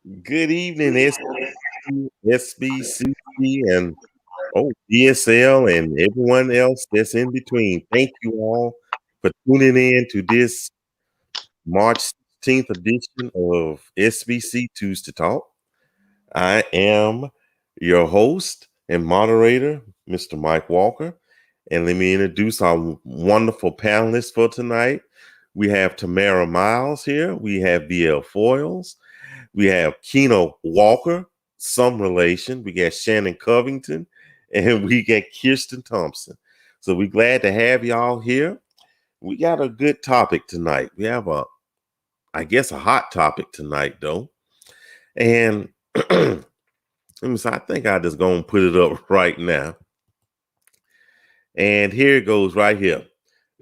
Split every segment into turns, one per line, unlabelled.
Good evening, SBC, and DSL and everyone else that's in between. Thank you all for tuning in to this March 16th edition of SBC Tuesday Talk. I am your host and moderator, Mr. Mike Walker. And let me introduce our wonderful panelists for tonight. We have Tamara Miles here. We have BL Foils. We have Keno Walker, some relation. We got Shannon Covington, and we got Kirsten Thompson. So we're glad to have y'all here. We got a good topic tonight. We have I guess, a hot topic tonight, though. And let me say, I think I just gonna put it up right now. And here it goes right here.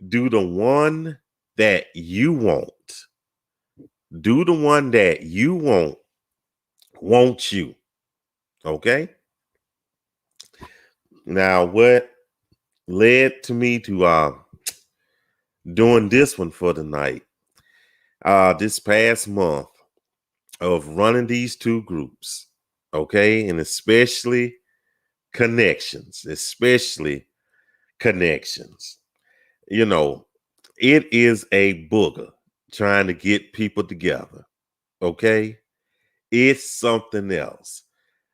Do the one that you want. Do the one that you want you. Okay? Now, what led to me to doing this one for tonight, this past month of running these two groups, okay, and especially connections. You know, it is a booger trying to get people together, okay? It's something else.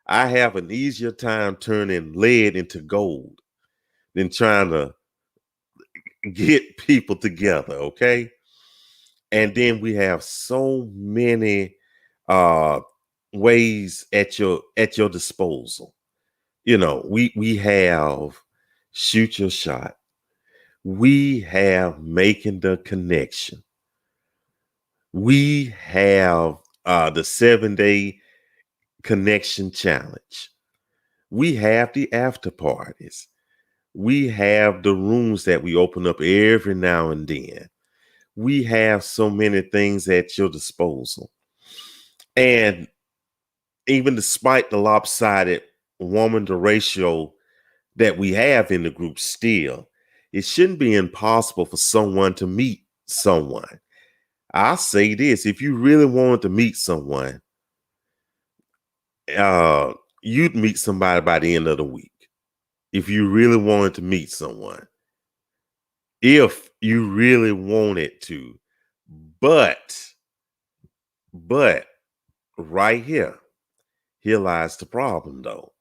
I have an easier time turning lead into gold than trying to get people together, okay? And then we have so many ways at your disposal. You know, we have shoot your shot. We have making the connection. We have the 7-day connection challenge. We have the after parties. We have the rooms that we open up every now and then. We have so many things at your disposal. And even despite the lopsided woman to ratio that we have in the group still, it shouldn't be impossible for someone to meet someone. I say this, if you really wanted to meet someone, you'd meet somebody by the end of the week. If you really wanted to meet someone. If you really wanted to. But right here lies the problem though.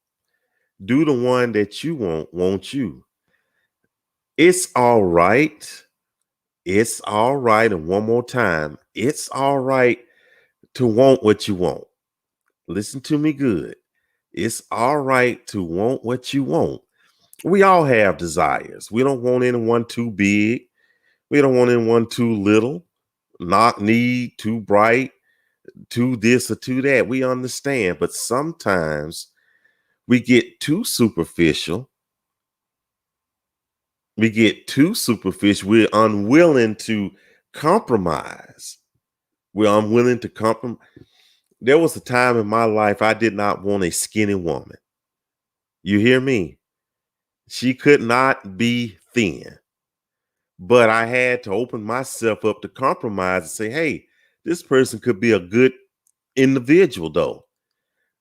Do the one that you want you. It's all right. It's all right. And one more time, it's all right to want what you want. Listen to me good. It's all right to want what you want. We all have desires. We don't want anyone too big. We don't want anyone too little, knock need, too bright, too this or too that. We understand. But sometimes we get too superficial. We're unwilling to compromise. We're unwilling to compromise. There was a time in my life I did not want a skinny woman. You hear me? She could not be thin. But I had to open myself up to compromise and say, hey, this person could be a good individual, though.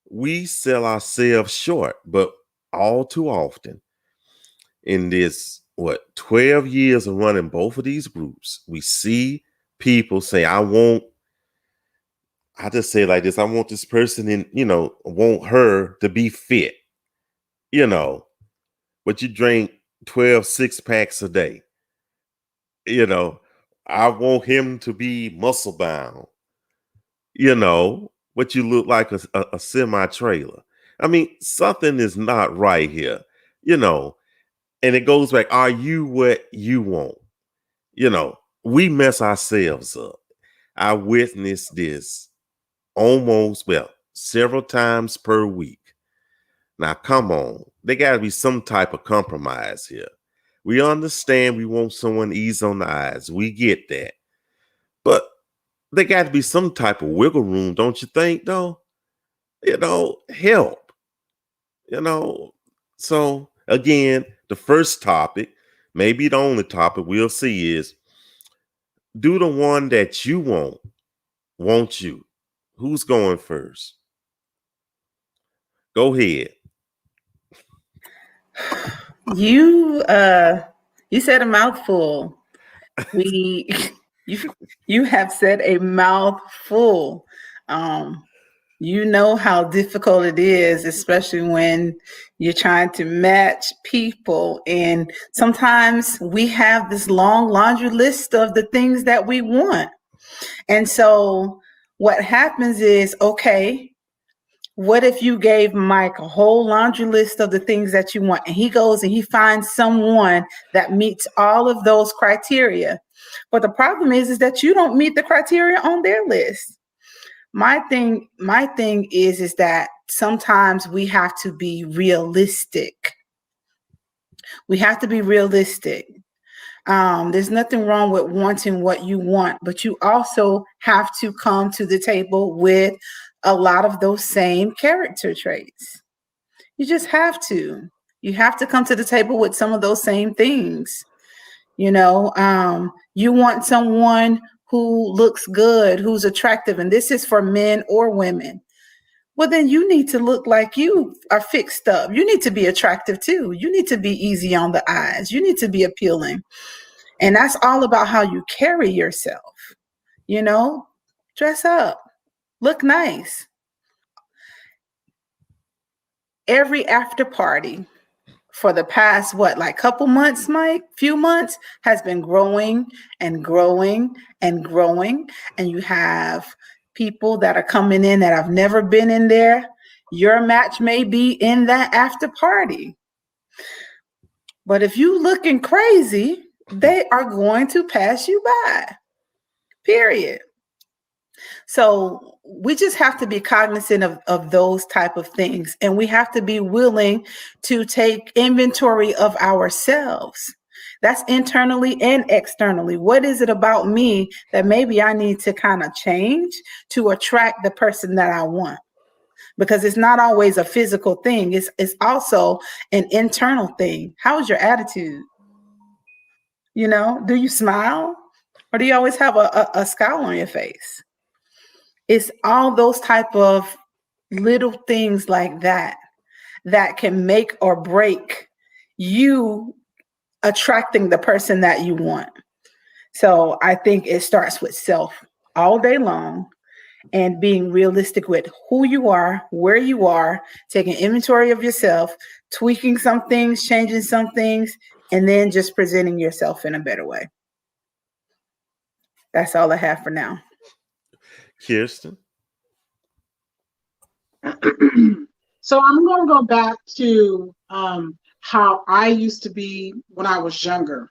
We sell ourselves short, but all too often in this, 12 years of running both of these groups, we see people say, I just say it like this, I want this person want her to be fit, but you drink 12 6-packs a day. I want him to be muscle bound, but you look like a semi trailer. I mean, something is not right here, and it goes back. Are you what you want? We mess ourselves up. I witness this several times per week. Now, come on. There got to be some type of compromise here. We understand we want someone to ease on the eyes. We get that. But there got to be some type of wiggle room, don't you think, though? Help. So, again, the first topic, maybe the only topic we'll see is, do the one that you want you. Who's going first? Go ahead.
You said a mouthful. You you have said a mouthful. You know how difficult it is, especially when you're trying to match people. And sometimes we have this long laundry list of the things that we want. And so what happens is, okay, what if you gave Mike a whole laundry list of the things that you want, and he goes and he finds someone that meets all of those criteria? But the problem is that you don't meet the criteria on their list. My thing is that sometimes we have to be realistic. We have to be realistic. There's nothing wrong with wanting what you want, but you also have to come to the table with a lot of those same character traits. You just have to. You have to come to the table with some of those same things. You want someone who looks good, who's attractive, and this is for men or women. Well, then you need to look like you are fixed up. You need to be attractive too. You need to be easy on the eyes. You need to be appealing. And that's all about how you carry yourself. Dress up, look nice. Every after party for the past, couple months, Mike, few months, has been growing and growing and growing. And you have people that are coming in that have never been in there. Your match may be in that after party. But if you looking crazy, they are going to pass you by, period. So we just have to be cognizant of those type of things. And we have to be willing to take inventory of ourselves. That's internally and externally. What is it about me that maybe I need to kind of change to attract the person that I want? Because it's not always a physical thing. It's also an internal thing. How is your attitude? Do you smile? Or do you always have a scowl on your face? It's all those type of little things like that can make or break you attracting the person that you want. So I think it starts with self all day long and being realistic with who you are, where you are, taking inventory of yourself, tweaking some things, changing some things, and then just presenting yourself in a better way. That's all I have for now.
Kirsten?
So I'm going to go back to how I used to be when I was younger.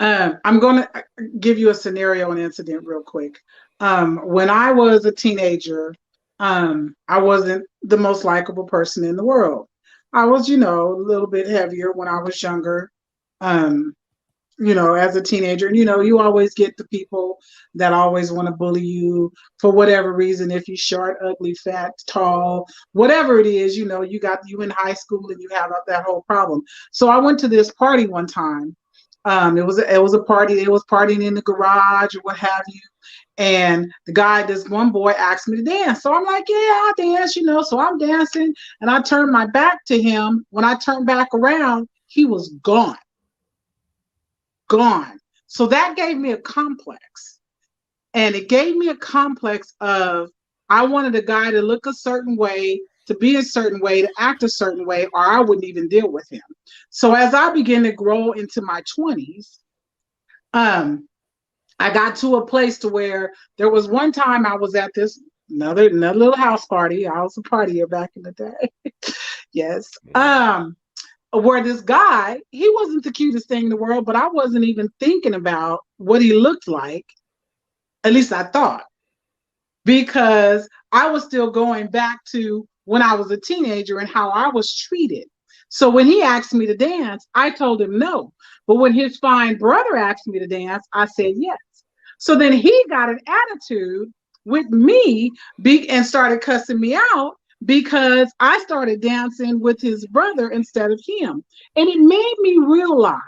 I'm going to give you a scenario and incident real quick. When I was a teenager, I wasn't the most likable person in the world. I was, a little bit heavier when I was younger. As a teenager, and you always get the people that always want to bully you for whatever reason. If you're short, ugly, fat, tall, whatever it is, you in high school and you have that whole problem. So I went to this party one time. It was a party. They was partying in the garage or what have you. And this one boy asked me to dance. So I'm like, yeah, I'll dance, So I'm dancing and I turned my back to him. When I turned back around, he was gone. So that gave me a complex. And it gave me a complex of I wanted a guy to look a certain way, to be a certain way, to act a certain way, or I wouldn't even deal with him. So as I began to grow into my 20s, I got to a place to where there was one time I was at this another little house party. I was a partier back in the day. Yes. Where this guy, he wasn't the cutest thing in the world, but I wasn't even thinking about what he looked like. At least I thought, because I was still going back to when I was a teenager and how I was treated. So when he asked me to dance, I told him no. But when his fine brother asked me to dance, I said yes. So then he got an attitude with me and started cussing me out, because I started dancing with his brother instead of him. And it made me realize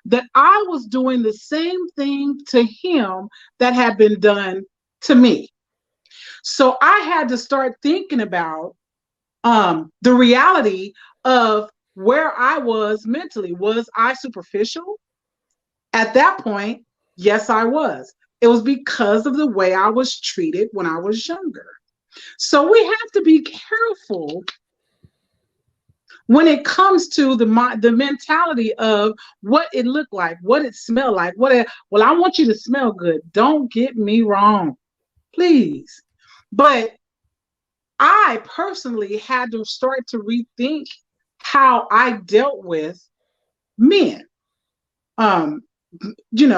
that I was doing the same thing to him that had been done to me. So I had to start thinking about the reality of where I was mentally. Was I superficial? At that point, yes, I was. It was because of the way I was treated when I was younger. So we have to be careful when it comes to the mentality of what it looked like, what it smelled like, well, I want you to smell good. Don't get me wrong, please. But I personally had to start to rethink how I dealt with men. Um, you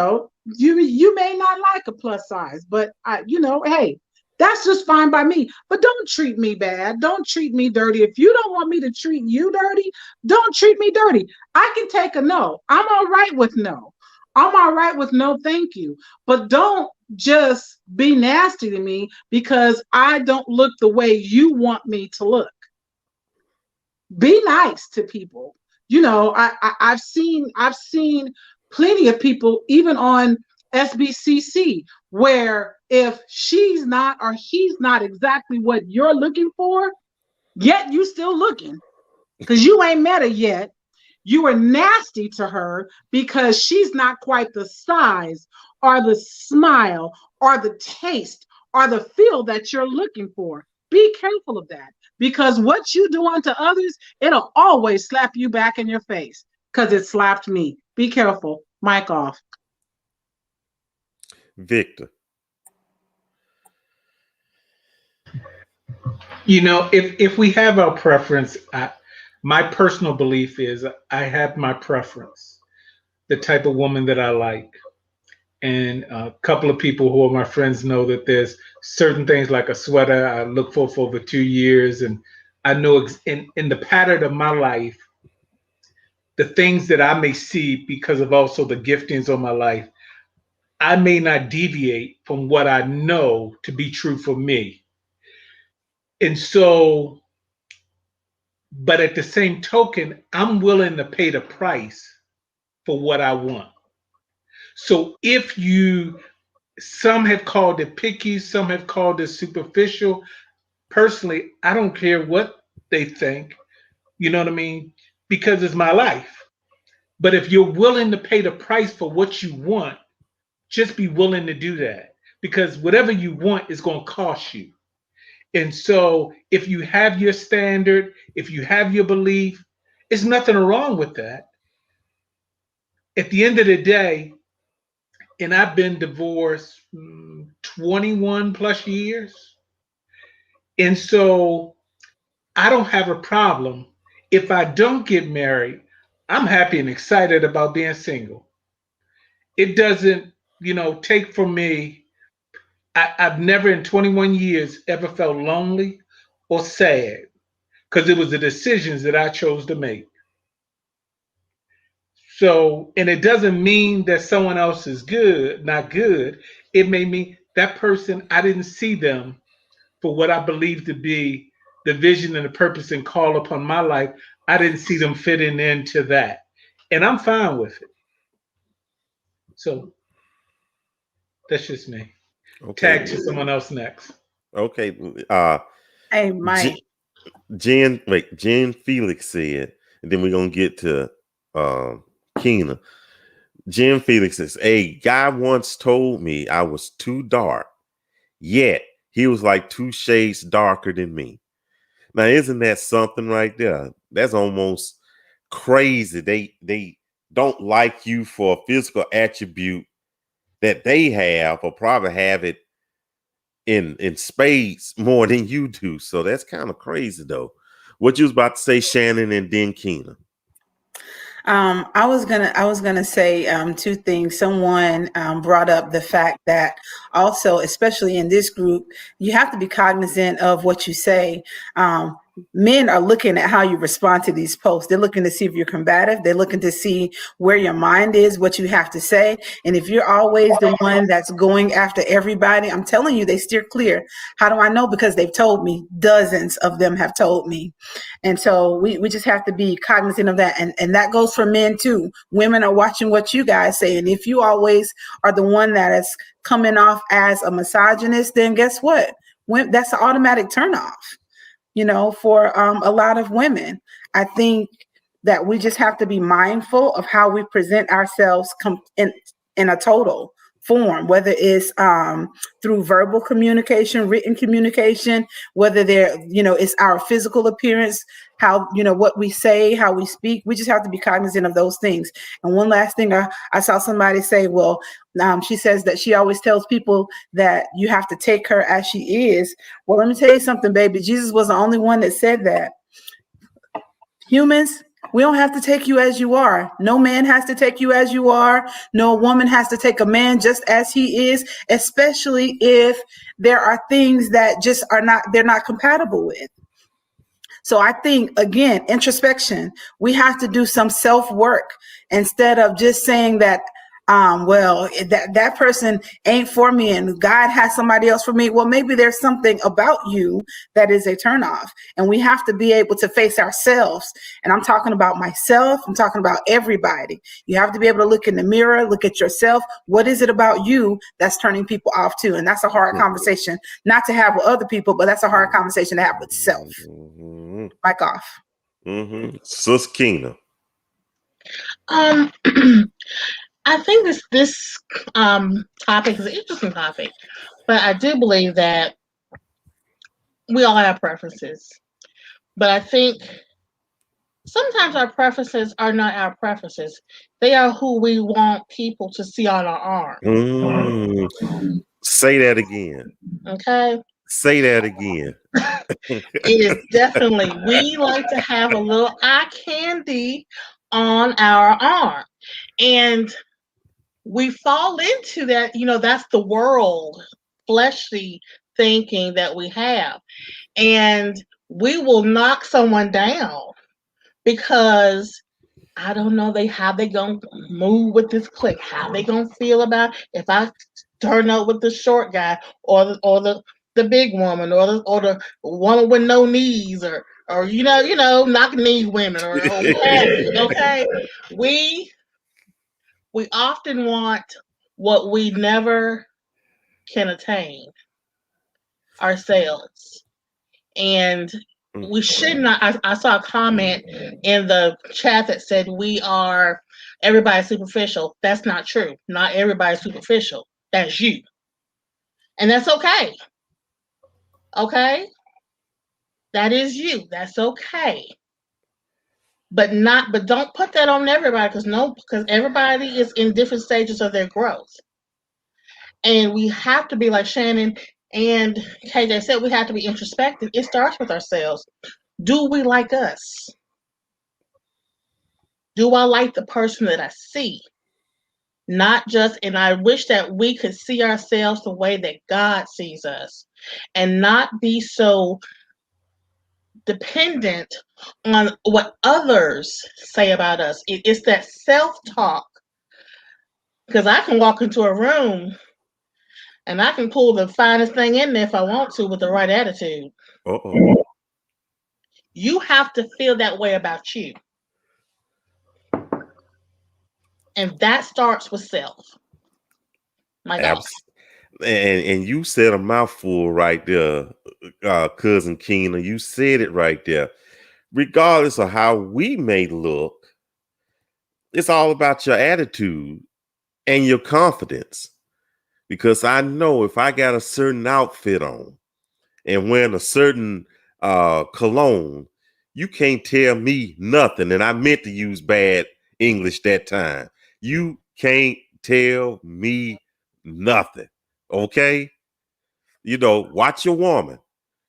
may not like a plus size, but hey, that's just fine by me. But don't treat me bad. Don't treat me dirty. If you don't want me to treat you dirty, don't treat me dirty. I can take a no. I'm all right with no. I'm all right with no, thank you. But don't just be nasty to me because I don't look the way you want me to look. Be nice to people. I've seen plenty of people, even on SBCC, where if she's not or he's not exactly what you're looking for, yet you still looking because you ain't met her yet. You were nasty to her because she's not quite the size or the smile or the taste or the feel that you're looking for. Be careful of that, because what you do unto others, it'll always slap you back in your face, because it slapped me. Be careful. Mic off.
Victor.
If we have our preference, my personal belief is I have my preference, the type of woman that I like. And a couple of people who are my friends know that there's certain things like a sweater I look for over 2 years. And I know in the pattern of my life, the things that I may see because of also the giftings of my life, I may not deviate from what I know to be true for me. And so, but at the same token, I'm willing to pay the price for what I want. So some have called it picky, some have called it superficial. Personally, I don't care what they think, you know what I mean? Because it's my life. But if you're willing to pay the price for what you want, just be willing to do that, because whatever you want is going to cost you. And so if you have your standard, if you have your belief, there's nothing wrong with that. At the end of the day, and I've been divorced 21 plus years. And so I don't have a problem. If I don't get married, I'm happy and excited about being single. It doesn't, take from me. I've never in 21 years ever felt lonely or sad, because it was the decisions that I chose to make. So, and it doesn't mean that someone else is not good. It may mean that person, I didn't see them for what I believe to be the vision and the purpose and call upon my life. I didn't see them fitting into that. And I'm fine with it. So that's just me. Okay. Tag to someone else next.
Okay.
Hey, Mike.
Jen Felix said, and then we're going to get to Keena. Jen Felix says, a guy once told me I was too dark, yet he was like 2 shades darker than me. Now, isn't that something right there? That's almost crazy. They don't like you for a physical attribute that they have, or probably have it in spades more than you do. So that's kind of crazy, though. What you was about to say, Shannon, and then Keena?
I was gonna say 2 things. Someone brought up the fact that also, especially in this group, you have to be cognizant of what you say. Men are looking at how you respond to these posts. They're looking to see if you're combative. They're looking to see where your mind is, what you have to say. And if you're always the one that's going after everybody, I'm telling you, they steer clear. How do I know? Because they've told me. Dozens of them have told me. And so we just have to be cognizant of that. And that goes for men too. Women are watching what you guys say. And if you always are the one that is coming off as a misogynist, then guess what? that's an automatic turnoff, for a lot of women. I think that we just have to be mindful of how we present ourselves in a total form, whether it's through verbal communication, written communication, whether it's our physical appearance, how, what we say, how we speak. We just have to be cognizant of those things. And one last thing, I saw somebody say, well, she says that she always tells people that you have to take her as she is. Well, let me tell you something, baby. Jesus was the only one that said that. Humans, we don't have to take you as you are. No man has to take you as you are. No woman has to take a man just as he is, especially if there are things that just they're not compatible with. So I think, again, introspection, we have to do some self-work instead of just saying that, well, that person ain't for me and God has somebody else for me. Well, maybe there's something about you that is a turnoff, and we have to be able to face ourselves. And I'm talking about myself. I'm talking about everybody. You have to be able to look in the mirror, look at yourself. What is it about you that's turning people off too? And that's a hard conversation, not to have with other people, but that's a hard conversation to have with self. Mic off.
Sis Keena.
I think this topic is an interesting topic, but I do believe that we all have preferences. But I think sometimes our preferences are not our preferences. They are who we want people to see on our arm.
Say that again.
Okay?
Say that again.
It is definitely, we like to have a little eye candy on our arm. And we fall into that, that's the world, fleshly thinking that we have. And we will knock someone down because I don't know how they gonna move with this clique, how they gonna feel about if I turn up with the short guy or the big woman or the woman with no knees or knock knee women or okay. We often want what we never can attain ourselves. And we should not. I saw a comment in the chat that said everybody's superficial. That's not true. Not everybody's superficial. That's you. And that's okay. Okay? That is you. That's okay. But don't put that on everybody because everybody is in different stages of their growth. And we have to be like Shannon and KJ said, we have to be introspective. It starts with ourselves. Do we like us? Do I like the person that I see? Not just, and I wish that we could see ourselves the way that God sees us and not be so dependent on what others say about us. It's that self-talk. Because I can walk into a room and I can pull the finest thing in there if I want to with the right attitude. You have to feel that way about you. And that starts with self. My God.
And you said a mouthful right there, Cousin Keena. You said it right there. Regardless of how we may look, it's all about your attitude and your confidence. Because I know if I got a certain outfit on and wearing a certain cologne, you can't tell me nothing. And I meant to use bad English that time. You can't tell me nothing. Okay? Watch your woman.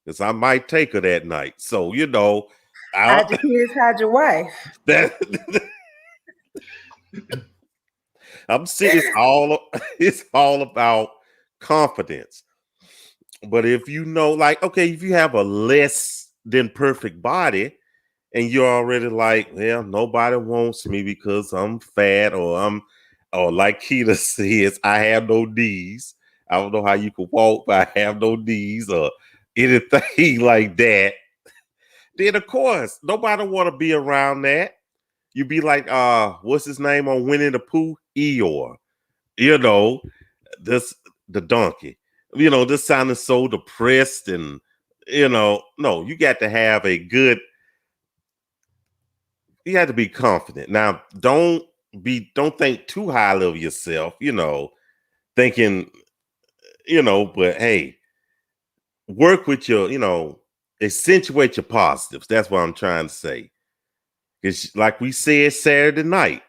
Because I might take her that night. So,
hide your kids, hide your wife.
I'm serious. It's all about confidence. But if if you have a less than perfect body and you're already like, well, nobody wants me because I'm fat or like Keita says, I have no knees. I don't know how you can walk, but I have no knees or anything like that. Then of course, nobody want to be around that. You be like, what's his name on Winnie the Pooh? Eeyore. The donkey. this sounding so depressed and, no, you got to have you have to be confident. Now, don't think too highly of yourself, thinking, but hey, work with your, accentuate your positives. That's what I'm trying to say. Because like we said Saturday night,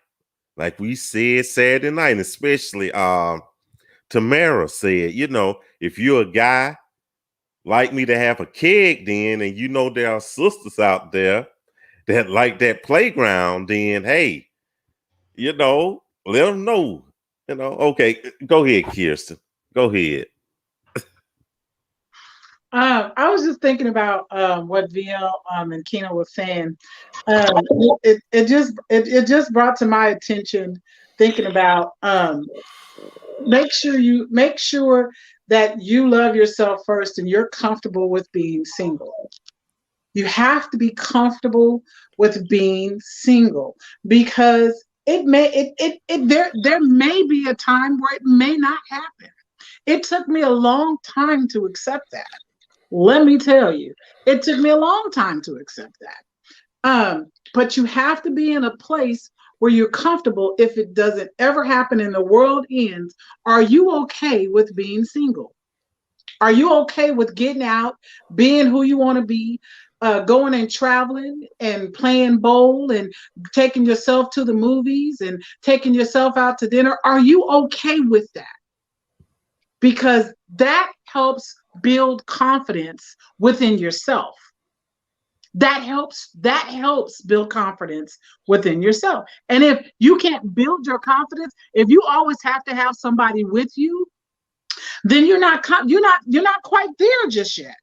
and especially Tamara said, if you're a guy like me to have a keg then, and there are sisters out there that like that playground, then hey, let them know. Okay, go ahead, Kirsten. Go ahead.
I was just thinking about what VL and Kina was saying. It just brought to my attention thinking about make sure that you love yourself first and you're comfortable with being single. You have to be comfortable with being single because there may be a time where it may not happen. It took me a long time to accept that. Let me tell you, it took me a long time to accept that. But you have to be in a place where you're comfortable. If it doesn't ever happen and the world ends, are you okay with being single? Are you okay with getting out, being who you want to be, going and traveling and playing bowl and taking yourself to the movies and taking yourself out to dinner? Are you okay with that? Because that helps build confidence within yourself. That helps build confidence within yourself. And if you can't build your confidence, if you always have to have somebody with you, then you're not quite there just yet.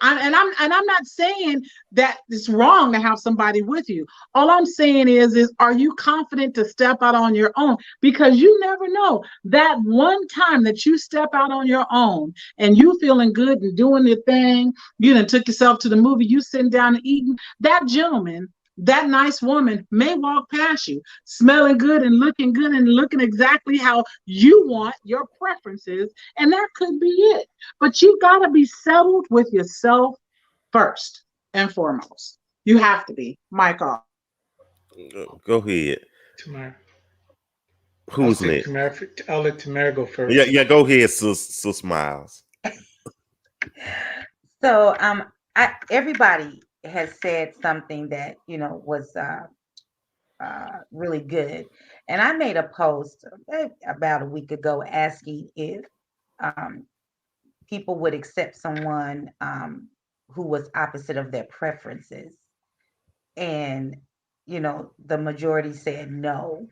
I'm not saying that it's wrong to have somebody with you. All I'm saying is are you confident to step out on your own? Because you never know, that one time that you step out on your own and you feeling good and doing your thing, you done took yourself to the movie, you sitting down and eating, that gentleman, that nice woman may walk past you, smelling good and looking exactly how you want, your preferences, and that could be it. But you got to be settled with yourself first and foremost. You have to be. Mike off.
Go ahead.
Tamara.
Who's next?
I'll let Tamara go first.
Yeah, go ahead, Sis Miles.
So everybody has said something that was really good, and I made a post about a week ago asking if people would accept someone who was opposite of their preferences, and the majority said no.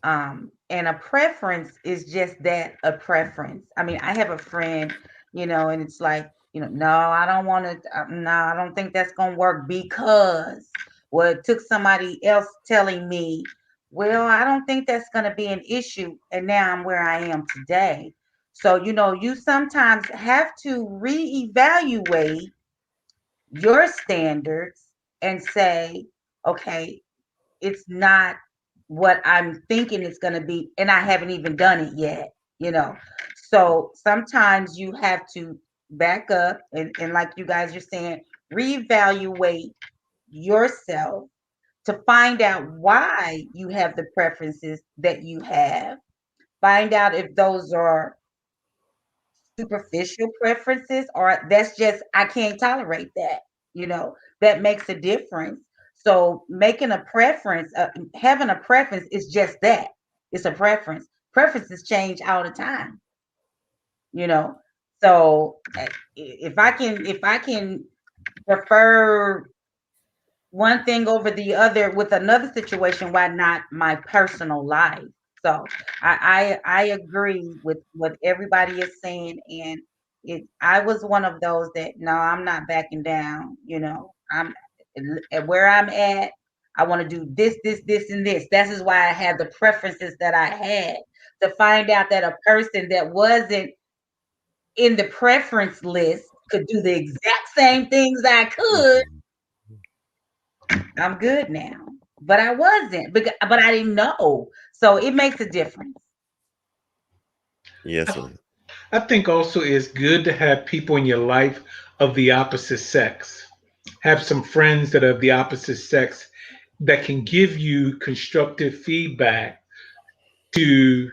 And a preference is just that, a preference. I mean, I have a friend, and it's like, no, I don't want to, no, I don't think that's going to work because, well, it took somebody else telling me, well, I don't think that's going to be an issue. And now I'm where I am today. So, you sometimes have to reevaluate your standards and say, okay, it's not what I'm thinking it's going to be, and I haven't even done it yet, So sometimes you have to back up and like you guys are saying, reevaluate yourself to find out why you have the preferences that you have. Find out if those are superficial preferences or that's just, I can't tolerate that, that makes a difference. So making a preference, having a preference is just that. It's a preference. Preferences change all the time, So if I can prefer one thing over the other with another situation, why not my personal life? So I agree with what everybody is saying, and I was one of those that no, I'm not backing down. I'm at where I'm at. I want to do this, and this. That is why I had the preferences that I had, to find out that a person that wasn't in the preference list could do the exact same things I could. I'm good now, but I wasn't, but I didn't know. So it makes a difference.
Yes, sir.
I think also it's good to have people in your life of the opposite sex. Have some friends that are of the opposite sex that can give you constructive feedback to,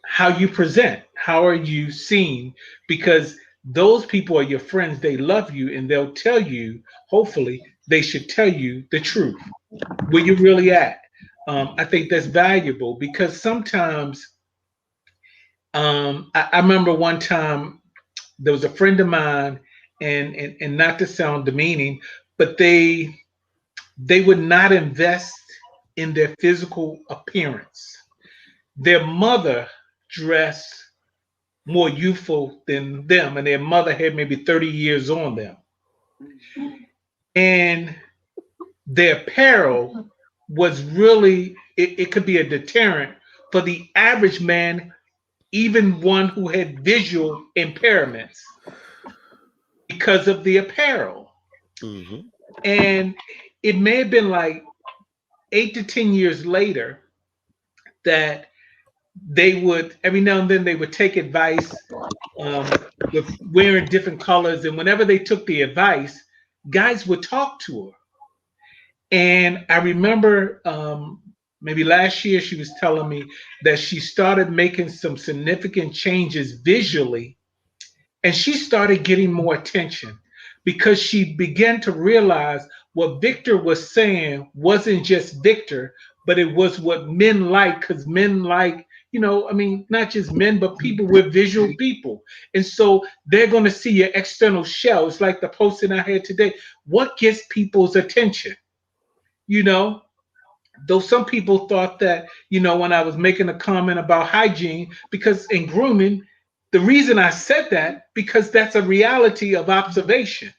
how you present, how are you seen, because those people are your friends. They love you and they'll tell you, hopefully, they should tell you the truth, where you're really at. I think that's valuable because sometimes I remember one time there was a friend of mine, and not to sound demeaning, but they would not invest in their physical appearance. Their mother dressed more youthful than them, and their mother had maybe 30 years on them. And their apparel was really, it could be a deterrent for the average man, even one who had visual impairments, because of the apparel.
Mm-hmm.
And it may have been like 8 to 10 years later that they would, every now and then, they would take advice um, with wearing different colors. And whenever they took the advice, guys would talk to her. And I remember maybe last year she was telling me that she started making some significant changes visually, and she started getting more attention because she began to realize what Victor was saying wasn't just Victor, but it was what men like, because men like, I mean, not just men, but people with visual people. And so they're going to see your external shell. It's like the posting I had today. What gets people's attention? You know, though some people thought that, when I was making a comment about hygiene, because in grooming, the reason I said that, because that's a reality of observation.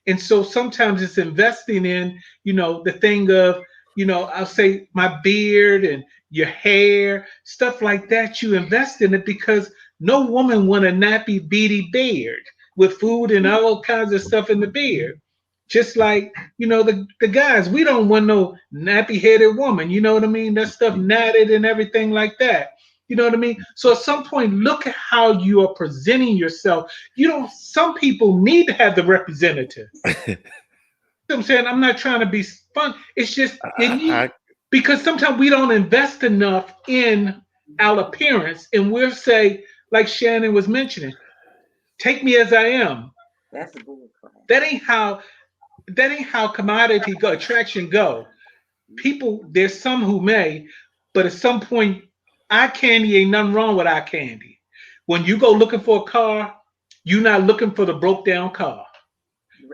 And so sometimes it's investing in, the thing of, I'll say my beard and your hair, stuff like that. You invest in it because no woman want a nappy beady beard with food and all kinds of stuff in the beard. Just like, the guys, we don't want no nappy headed woman. You know what I mean? That stuff natted and everything like that. You know what I mean? So at some point, look at how you are presenting yourself. Some people need to have the representative. You know what I'm saying? I'm not trying to be fun. It's just they need, because sometimes we don't invest enough in our appearance, and we'll say, like Shannon was mentioning, take me as I am.
That's a bull crap.
That ain't how commodity attraction go. People, there's some who may, but at some point, eye candy ain't nothing wrong with eye candy. When you go looking for a car, you're not looking for the broke down car.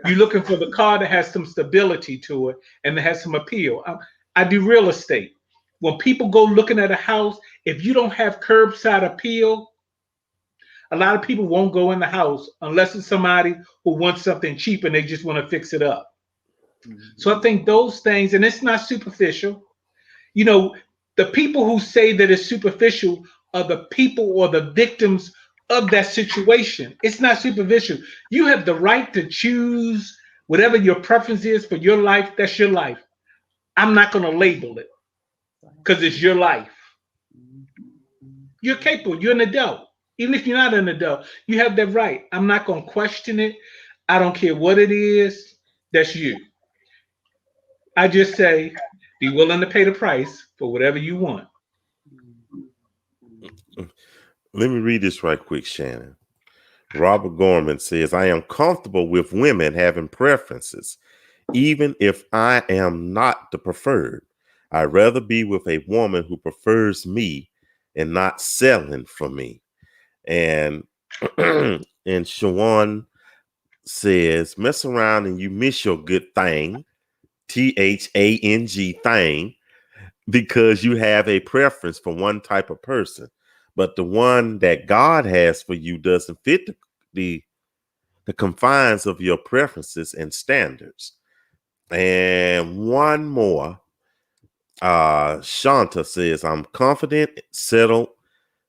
You're looking for the car that has some stability to it and that has some appeal. I do real estate. When people go looking at a house, if you don't have curbside appeal, a lot of people won't go in the house unless it's somebody who wants something cheap and they just want to fix it up. So I think those things, and it's not superficial. The people who say that it's superficial are the people or the victims of that situation. It's not superficial. You have the right to choose whatever your preference is for your life. That's your life. I'm not going to label it because it's your life. You're capable. You're an adult. Even if you're not an adult, you have that right. I'm not going to question it. I don't care what it is. That's you. I just say, be willing to pay the price for whatever you want.
Let me read this right quick, Shannon. Robert Gorman says, I am comfortable with women having preferences, even if I am not the preferred. I'd rather be with a woman who prefers me and not settling for me. And Shawan says, mess around and you miss your good thing, THANG thing, because you have a preference for one type of person, but the one that God has for you doesn't fit the confines of your preferences and standards. And one more, Shanta says, I'm confident, settled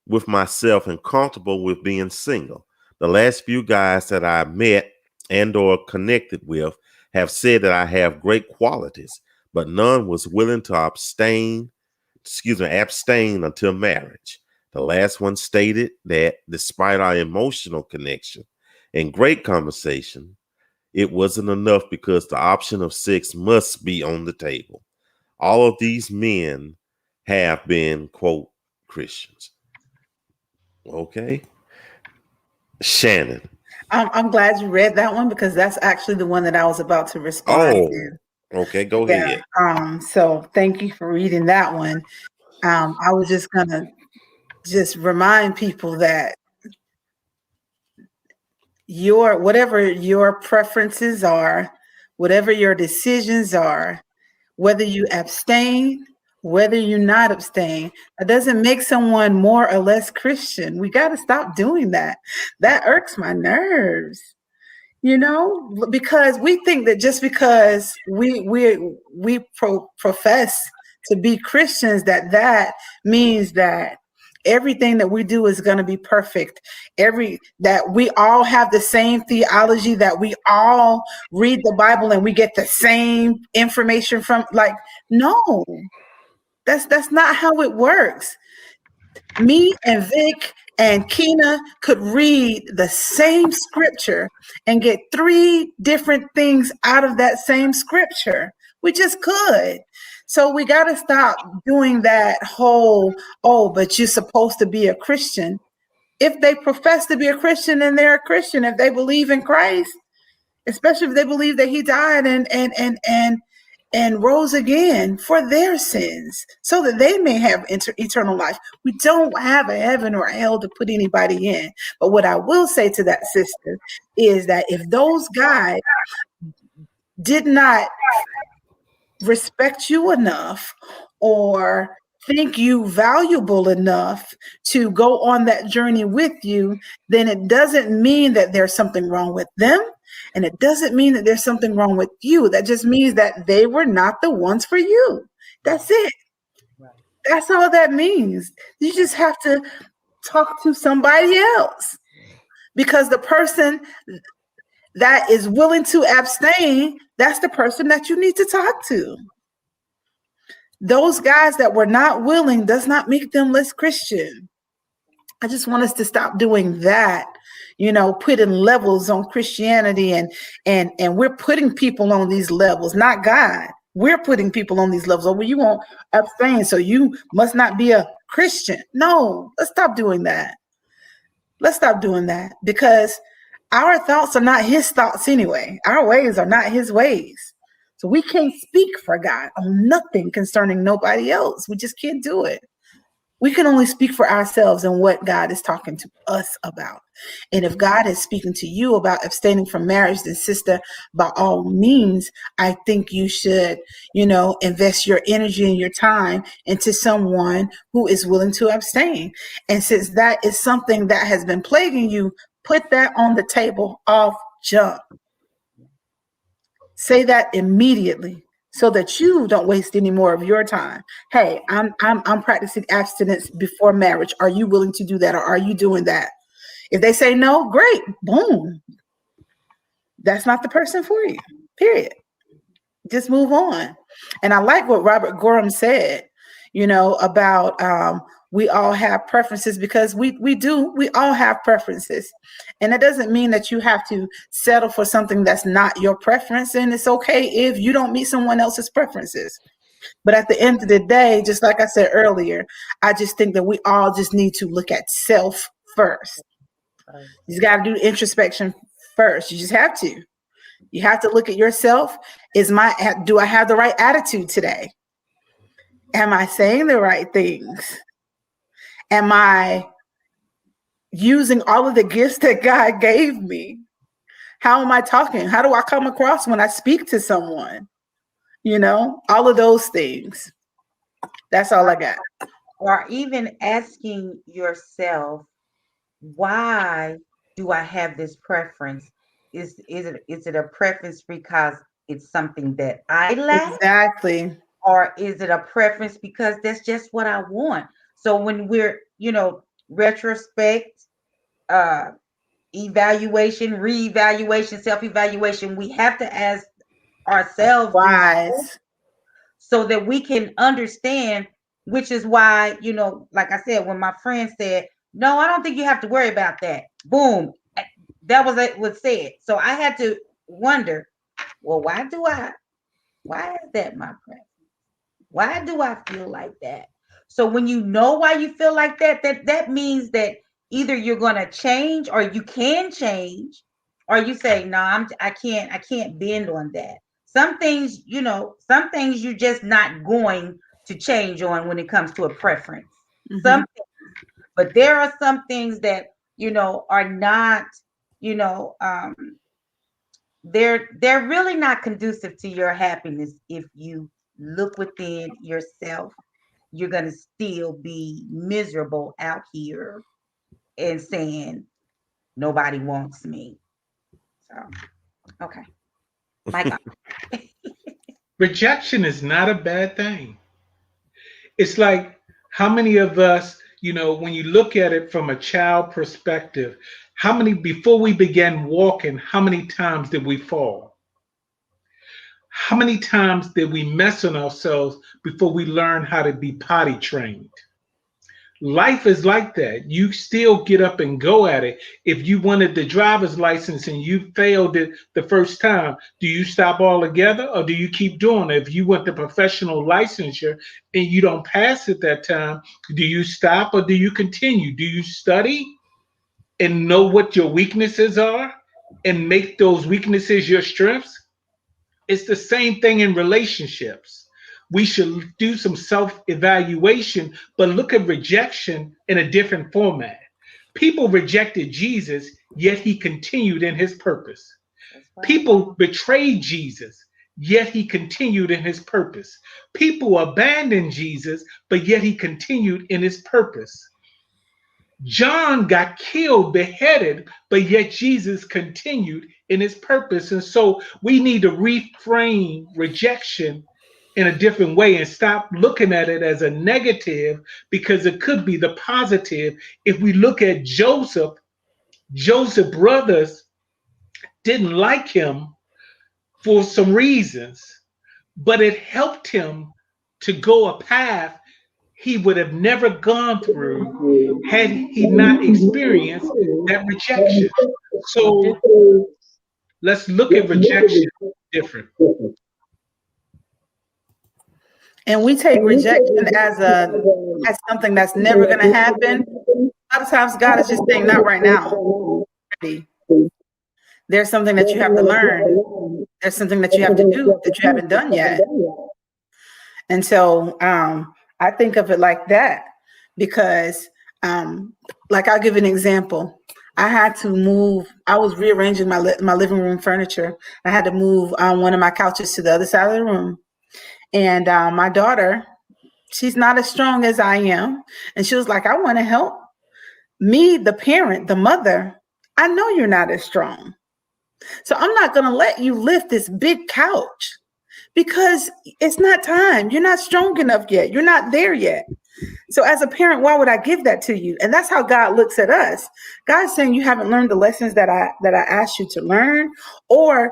with myself, and comfortable with being single. The last few guys that I met and or connected with have said that I have great qualities, but none was willing to abstain until marriage. The last one stated that despite our emotional connection and great conversation, it wasn't enough because the option of sex must be on the table. All of these men have been, quote, Christians. Okay. Shannon.
I'm glad you read that one because that's actually the one that I was about to respond to.
Okay, go ahead.
So thank you for reading that one. I was just gonna remind people that whatever your preferences are, whatever your decisions are, whether you abstain, whether you not abstain, that doesn't make someone more or less Christian. We got to stop doing that. That irks my nerves. Because we think that just because we profess to be Christians, that means that everything that we do is going to be perfect. That we all have the same theology, that we all read the Bible and we get the same information from. No, that's not how it works. Me and Vic and Keena could read the same scripture and get 3 different things out of that same scripture. We just could. So we got to stop doing that whole, but you're supposed to be a Christian. If they profess to be a Christian, then they're a Christian. If they believe in Christ, especially if they believe that he died and rose again for their sins so that they may have eternal life. We don't have a heaven or a hell to put anybody in. But what I will say to that sister is that if those guys did not respect you enough or think you valuable enough to go on that journey with you, then it doesn't mean that there's something wrong with them. And it doesn't mean that there's something wrong with you. That just means that they were not the ones for you. That's it. That's all that means. You just have to talk to somebody else, because the person that is willing to abstain, that's the person that you need to talk to. Those guys that were not willing does not make them less Christian. I just want us to stop doing that. Putting levels on Christianity and we're putting people on these levels, not God. We're putting people on these levels. Well, you won't abstain, so you must not be a Christian. No, let's stop doing that. Let's stop doing that, because our thoughts are not his thoughts anyway. Our ways are not his ways. So we can't speak for God on nothing concerning nobody else. We just can't do it. We can only speak for ourselves and what God is talking to us about. And if God is speaking to you about abstaining from marriage, then sister, by all means, I think you should, invest your energy and your time into someone who is willing to abstain. And since that is something that has been plaguing you, put that on the table off jump. Say that immediately, so that you don't waste any more of your time. Hey, I'm practicing abstinence before marriage. Are you willing to do that, or are you doing that? If they say no, great. Boom. That's not the person for you. Period. Just move on. And I like what Robert Gorham said, about we all have preferences, because we all have preferences. And it doesn't mean that you have to settle for something that's not your preference. And it's okay if you don't meet someone else's preferences. But at the end of the day, just like I said earlier, I just think that we all just need to look at self first. You just got to do introspection first. You just have to. You have to look at yourself. Do I have the right attitude today? Am I saying the right things? Am I using all of the gifts that God gave me? How am I talking? How do I come across when I speak to someone? All of those things. That's all I got.
Or even asking yourself, why do I have this preference? Is it a preference because it's something that I lack?
Exactly.
Or is it a preference because that's just what I want? So when we're, retrospect, evaluation, reevaluation, self-evaluation, we have to ask ourselves
wise,
so that we can understand which is why, you know, like I said, when my friend said, no, I don't think you have to worry about that. Boom. That was it was said. So I had to wonder, well, why is that my preference? Why do I feel like that? So when you know why you feel like that, that means that either you're going to change or you can change, or you say, no, I can't bend on that. Some things, you know, some things you're just not going to change on when it comes to a preference. Some things, but there are some things that, you know, are not, you know, they're really not conducive to your happiness. If you look within yourself, you're going to still be miserable out here and saying nobody wants me. So, okay. My God.
Rejection is not a bad thing. It's like, how many of us, you know, when you look at it from a child perspective, how many, before we began walking, how many times did we fall? How many times did we mess on ourselves before we learn how to be potty trained? Life is like that. You still get up and go at it. If you wanted the driver's license and you failed it the first time, do you stop altogether or do you keep doing it? If you want the professional licensure and you don't pass it that time, do you stop or do you continue? Do you study and know what your weaknesses are and make those weaknesses your strengths? It's the same thing in relationships. We should do some self evaluation, but look at rejection in a different format. People rejected Jesus, yet he continued in his purpose. People betrayed Jesus, yet he continued in his purpose. People abandoned Jesus, but yet he continued in his purpose. John got killed, beheaded, but yet Jesus continued in his purpose. And so we need to reframe rejection in a different way and stop looking at it as a negative, because it could be the positive. If we look at Joseph, Joseph's brothers didn't like him for some reasons, but it helped him to go a path he would have never gone through had he not experienced that rejection. So let's look at rejection different.
And we take rejection as something that's never going to happen. A lot of times God is just saying, not right now. There's something that you have to learn. There's something that you have to do that you haven't done yet. And so I think of it like that, because like, I'll give an example. I had to move. I was rearranging my living room furniture. I had to move one of my couches to the other side of the room. And my daughter, she's not as strong as I am. And she was like, I want to help. Me, the parent, the mother, I know you're not as strong. So I'm not going to let you lift this big couch, because it's not time. You're not strong enough yet. You're not there yet. So as a parent, why would I give that to you? And that's how God looks at us. God's saying, you haven't learned the lessons that I asked you to learn, or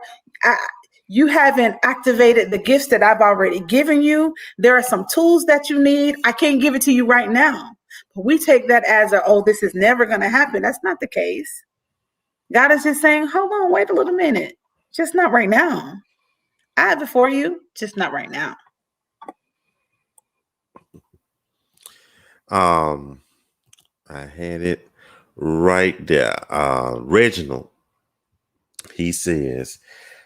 you haven't activated the gifts that I've already given you. There are some tools that you need. I can't give it to you right now. But we take that as this is never going to happen. That's not the case. God is just saying, hold on, wait a little minute. Just not right now. I have it for you, just not right now.
I had it right there. Reginald, he says,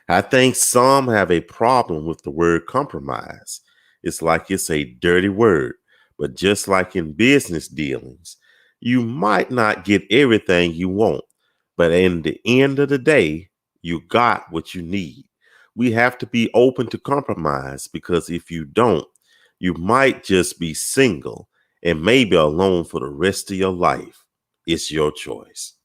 I think some have a problem with the word compromise. It's like it's a dirty word, but just like in business dealings, you might not get everything you want, but in the end of the day, you got what you need. We have to be open to compromise, because if you don't, you might just be single and maybe alone for the rest of your life. It's your choice.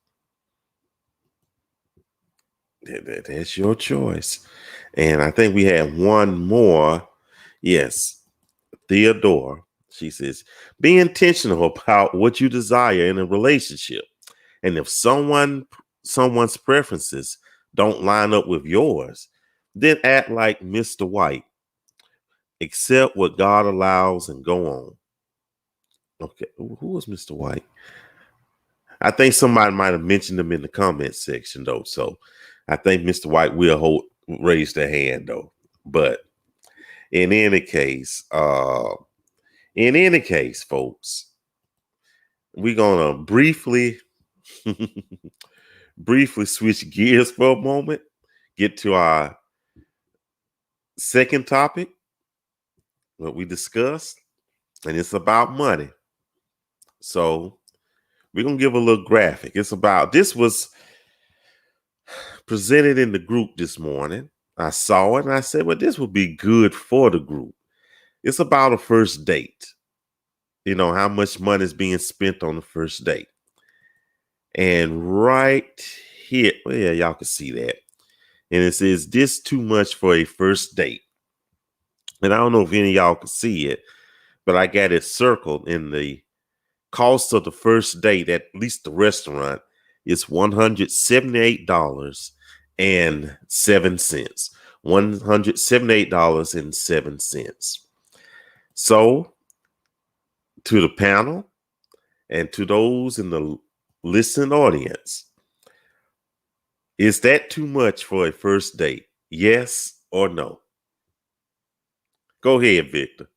That's your choice. And I think we have one more. Yes, Theodore. She says, be intentional about what you desire in a relationship. And if someone's preferences don't line up with yours, then act like Mr. White. Accept what God allows and go on. Okay, who was Mr. White? I think somebody might have mentioned him in the comment section though. So I think Mr. White will raise their hand though. But in any case, folks, we're gonna briefly switch gears for a moment, get to our second topic, what we discussed, and it's about money. So we're gonna give a little graphic. This was presented in the group this morning. I saw it and I said, well, this would be good for the group. It's about a first date. You know, how much money is being spent on the first date. And right here, well, yeah, y'all can see that. And it says, this too much for a first date. And I don't know if any of y'all can see it, but I got it circled in the cost of the first date, at least the restaurant, is $178.07. $178.07. So, to the panel and to those in the listening audience, is that too much for a first date? Yes or no? Go ahead, Victor.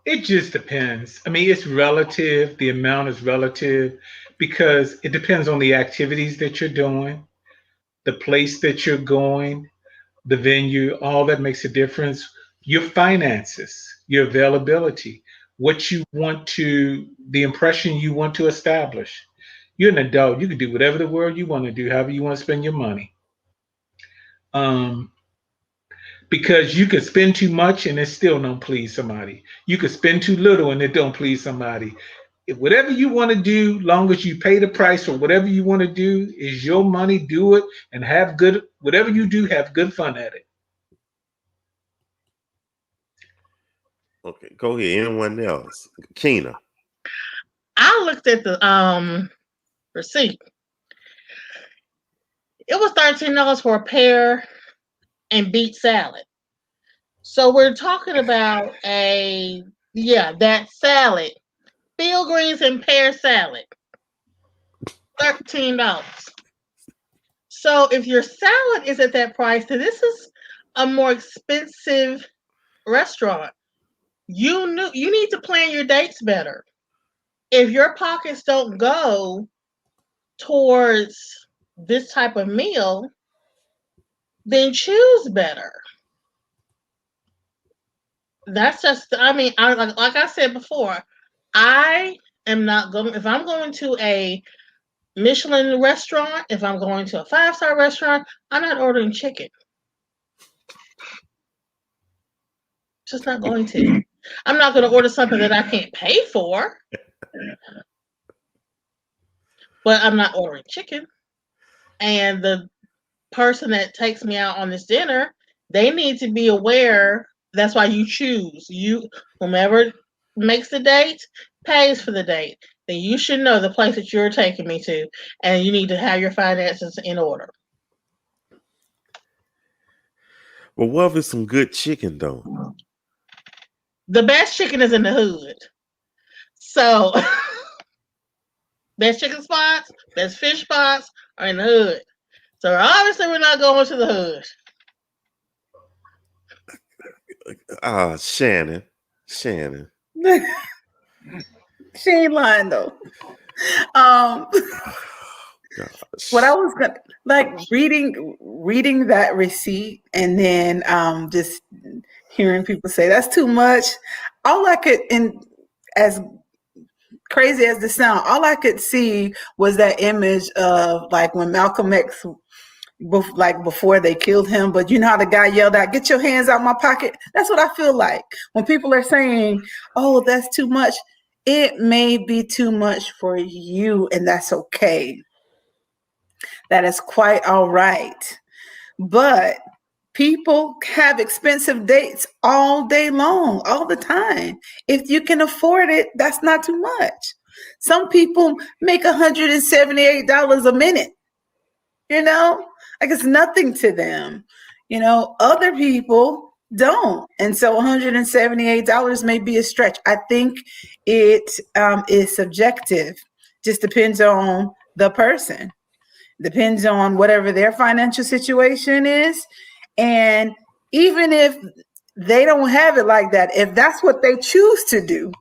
It just depends. I mean, it's relative. The amount is relative because it depends on the activities that you're doing, the place that you're going, the venue, all that makes a difference. Your finances, your availability, the impression you want to establish. You're an adult. You can do whatever the world you want to do, however you want to spend your money. Because you could spend too much and it still don't please somebody. You could spend too little and it don't please somebody. Whatever you want to do, long as you pay the price for whatever you want to do, is your money. Do it and whatever you do, have good fun at it.
Okay, go ahead. Anyone else? Keena.
I looked at the receipt. It was $13 for a pear and beet salad. So we're talking about that salad, field greens and pear salad, $13. So if your salad is at that price, then this is a more expensive restaurant. You need to plan your dates better. If your pockets don't go towards this type of meal, then choose better. That's just, I mean, like I said before, I am not going, if I'm going to a Michelin restaurant, if I'm going to a 5-star restaurant, I'm not ordering chicken. Just not going to. I'm not going to order something that I can't pay for. But I'm not ordering chicken. And the person that takes me out on this dinner, they need to be aware. That's why you choose. Whomever makes the date pays for the date. Then you should know the place that you're taking me to, and you need to have your finances in order.
Well, what if it's some good chicken though?
The best chicken is in the hood. So best chicken spots, best fish spots are in the hood. So obviously we're not going to the hood.
Shannon.
She ain't lying though. What I was gonna reading that receipt and then just hearing people say that's too much. All I could, and as crazy as this sound, all I could see was that image of like when Malcolm X, before they killed him, but you know how the guy yelled out, "Get your hands out my pocket." That's what I feel like when people are saying, "Oh, that's too much." It may be too much for you, and that's okay. That is quite all right. But people have expensive dates all day long, all the time. If you can afford it, that's not too much. Some people make $178 a minute. Like it's nothing to them. Other people don't. And so $178 may be a stretch. I think it is subjective. Just depends on the person. Depends on whatever their financial situation is. And even if they don't have it like that, if that's what they choose to do,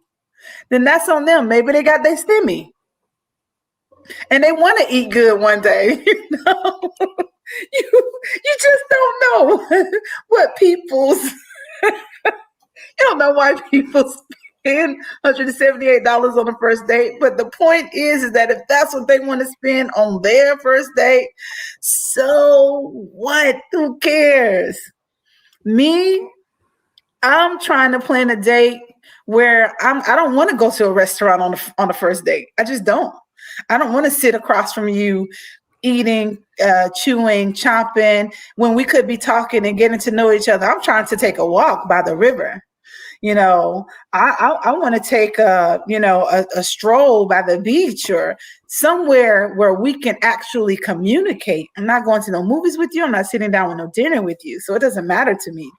then that's on them. Maybe they got their stimmy and they want to eat good one day. You just don't know what people's you don't know why people spend $178 on the first date. But the point is that if that's what they want to spend on their first date, so what? Who cares? Me, I'm trying to plan a date where I don't want to go to a restaurant on the first date. I just don't. I don't want to sit across from you eating, chewing, chomping when we could be talking and getting to know each other. I'm trying to take a walk by the river. I want to take a stroll by the beach or somewhere where we can actually communicate. I'm not going to no movies with you. I'm not sitting down with no dinner with you. So it doesn't matter to me.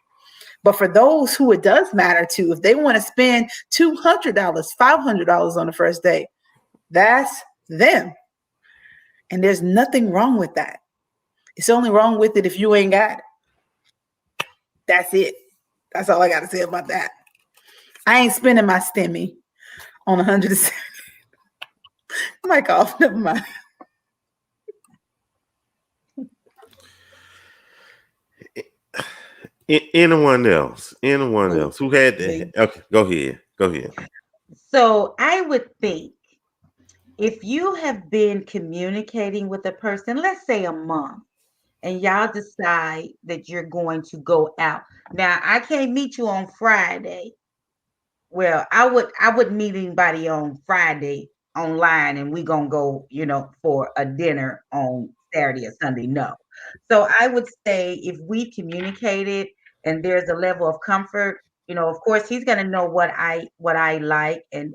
But for those who it does matter to, if they want to spend $200, $500 on the first date, that's them. And there's nothing wrong with that. It's only wrong with it if you ain't got it. That's it. That's all I got to say about that. I ain't spending my stimmy on 170. Mic off. Never mind.
Anyone else who had that? Okay, go ahead.
So I would think if you have been communicating with a person, let's say a month, and y'all decide that you're going to go out. Now, I can't meet you on Friday. Well, I would meet anybody on Friday online and we gonna go, for a dinner on Saturday or Sunday. No. So I would say if we communicated and there's a level of comfort, of course he's gonna know what I like and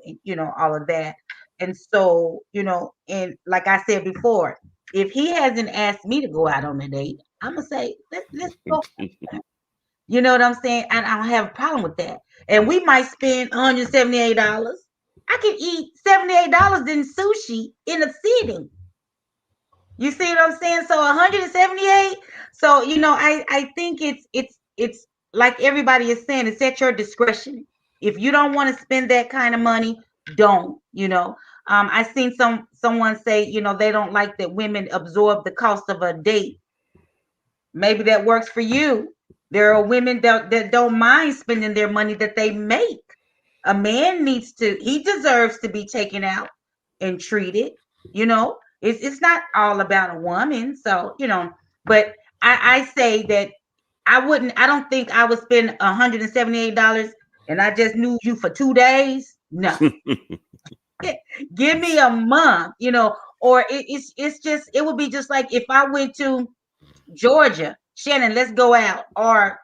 all of that. And so, and like I said before, if he hasn't asked me to go out on a date, I'm gonna say, let's go. You know what I'm saying? And I don't have a problem with that. And we might spend $178. I can eat $78 in sushi in a sitting. You see what I'm saying? So 178. So I think it's like everybody is saying, it's at your discretion. If you don't want to spend that kind of money, don't. I seen someone say, they don't like that women absorb the cost of a date. Maybe that works for you. There are women that don't mind spending their money that they make. A man he deserves to be taken out and treated. It's not all about a woman. So, but I say that I don't think I would spend $178 and I just knew you for 2 days. No. Give me a month, or it would be just like if I went to Georgia, Shannon, let's go out, or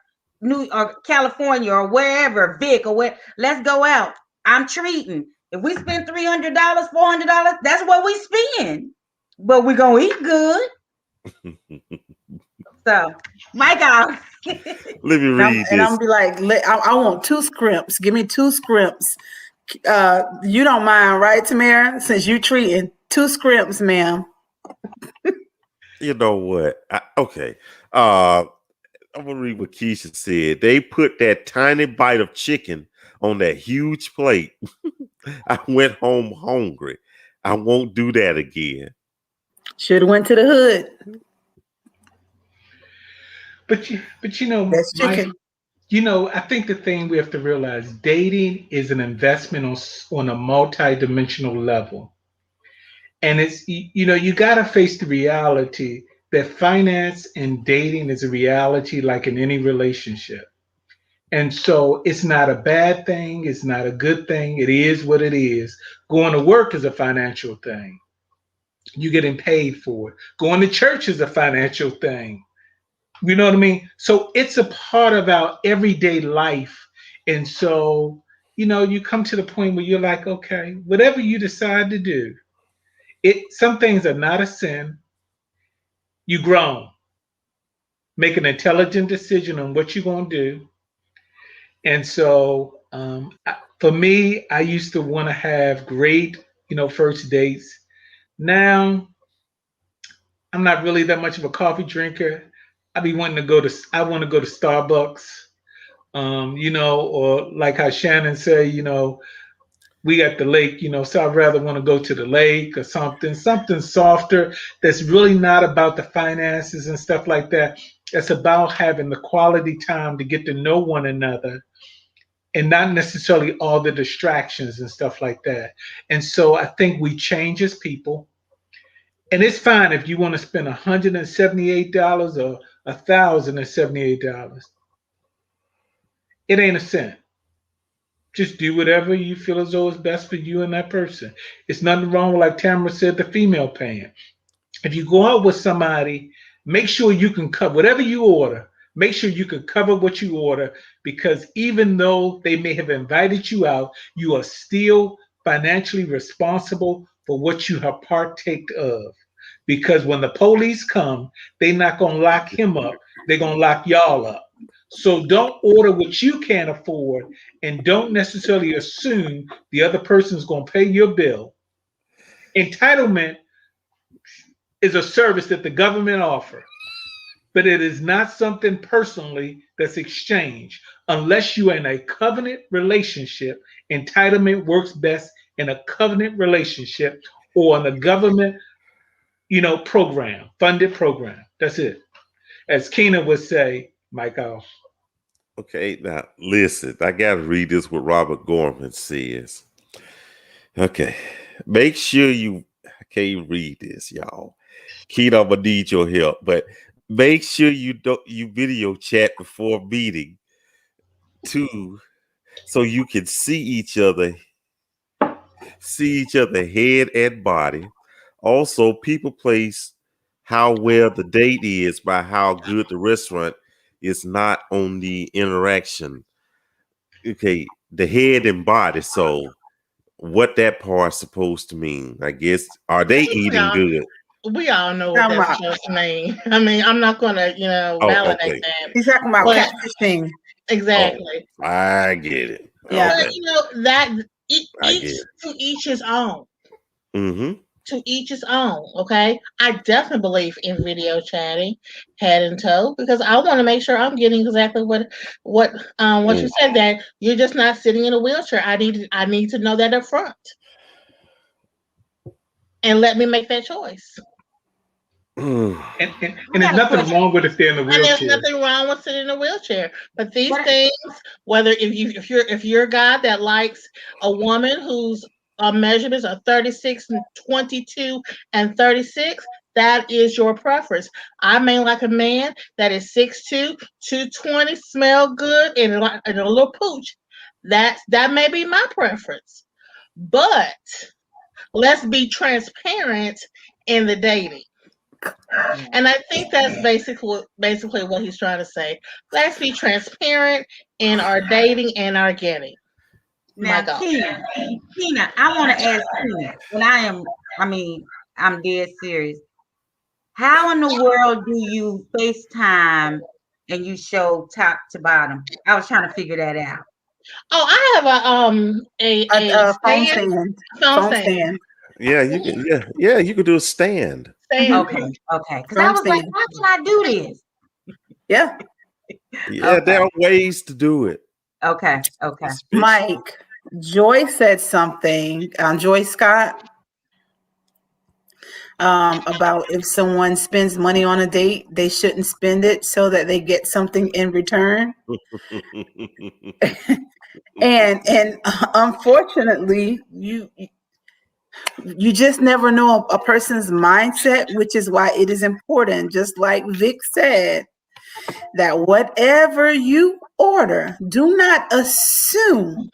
California, or wherever, Vic, or where, let's go out. I'm treating. If we spend $300, $400, that's what we spend. But we're gonna eat good. So, my God.
Let me read this.
And I'm be like, I want 2 scrimps. Give me 2 scrimps. You don't mind, right, Tamara? Since you treating 2 scrimps, ma'am.
You know what? Okay. I'm gonna read what Keisha said. They put that tiny bite of chicken on that huge plate. I went home hungry. I won't do that again.
Should have went to the hood.
But
that's chicken.
I think the thing we have to realize, dating is an investment on a multi-dimensional level. And it's, you got to face the reality that finance and dating is a reality like in any relationship. And so it's not a bad thing. It's not a good thing. It is what it is. Going to work is a financial thing. You're getting paid for it. Going to church is a financial thing. You know what I mean? So it's a part of our everyday life. And so, you come to the point where you're like, okay, whatever you decide to do, some things are not a sin. You grown. Make an intelligent decision on what you're going to do. And so for me, I used to want to have great, first dates. Now I'm not really that much of a coffee drinker. I want to go to Starbucks, or like how Shannon say, we got the lake, so I'd rather want to go to the lake or something softer that's really not about the finances and stuff like that. It's about having the quality time to get to know one another and not necessarily all the distractions and stuff like that. And so I think we change as people. And it's fine if you want to spend $178 or $1,078. It ain't a cent. Just do whatever you feel as though is best for you and that person. It's nothing wrong with, like Tamara said, the female paying. If you go out with somebody, make sure you can cover whatever you order. Make sure you can cover what you order, because even though they may have invited you out, you are still financially responsible for what you have partaked of. Because when the police come, they're not going to lock him up. They're going to lock y'all up. So don't order what you can't afford, and don't necessarily assume the other person's going to pay your bill. Entitlement is a service that the government offers, but it is not something personally that's exchanged. Unless you're in a covenant relationship, entitlement works best in a covenant relationship or in a government, program, funded program. That's it. As Keena would say, Michael.
Okay, now listen, I got to read this what Robert Gorman says. Okay, make sure I can't even read this, y'all. Keena, I'm gonna need your help, but make sure you video chat before meeting too, so you can see each other head and body. Also, people place how well the date is by how good the restaurant is, not on the interaction. Okay, the head and body. So what that part's supposed to mean, I guess, are they eating good?
We all know what that's supposed to mean. I mean, I'm not going to, validate that.
He's talking about catfishing.
Exactly.
Oh, I get it.
Yeah.
But, that to each his own.
Mm-hmm.
To each his own. Okay. I definitely believe in video chatting, head and toe, because I want to make sure I'm getting exactly what you said, that you're just not sitting in a wheelchair. I need to know that up front. And let me make that choice.
And there's nothing wrong with if they're in a wheelchair.
And there's nothing wrong with sitting in a wheelchair. But these things, whether if you're a guy that likes a woman whose measurements are 36, 22, and 36, that is your preference. I may like a man that is 6'2", 220, smell good, and a little pooch. That may be my preference. But let's be transparent in the dating. And I think that's basically what he's trying to say. Let's be transparent in our dating and our getting.
Now, Keena, I want to ask Keena, and I'm dead serious. How in the world do you FaceTime and you show top to bottom? I was trying to figure that out.
Oh, I have a phone stand. Phone stand.
Yeah, you can. Yeah, you could do a stand.
Okay. Because I was like, how can I do this?
Yeah.
Yeah, there are ways to do it.
Okay.
Mike, Joy said something. Joy Scott, about if someone spends money on a date, they shouldn't spend it so that they get something in return. and unfortunately, you just never know a person's mindset, which is why it is important, just like Vic said, that whatever you order, do not assume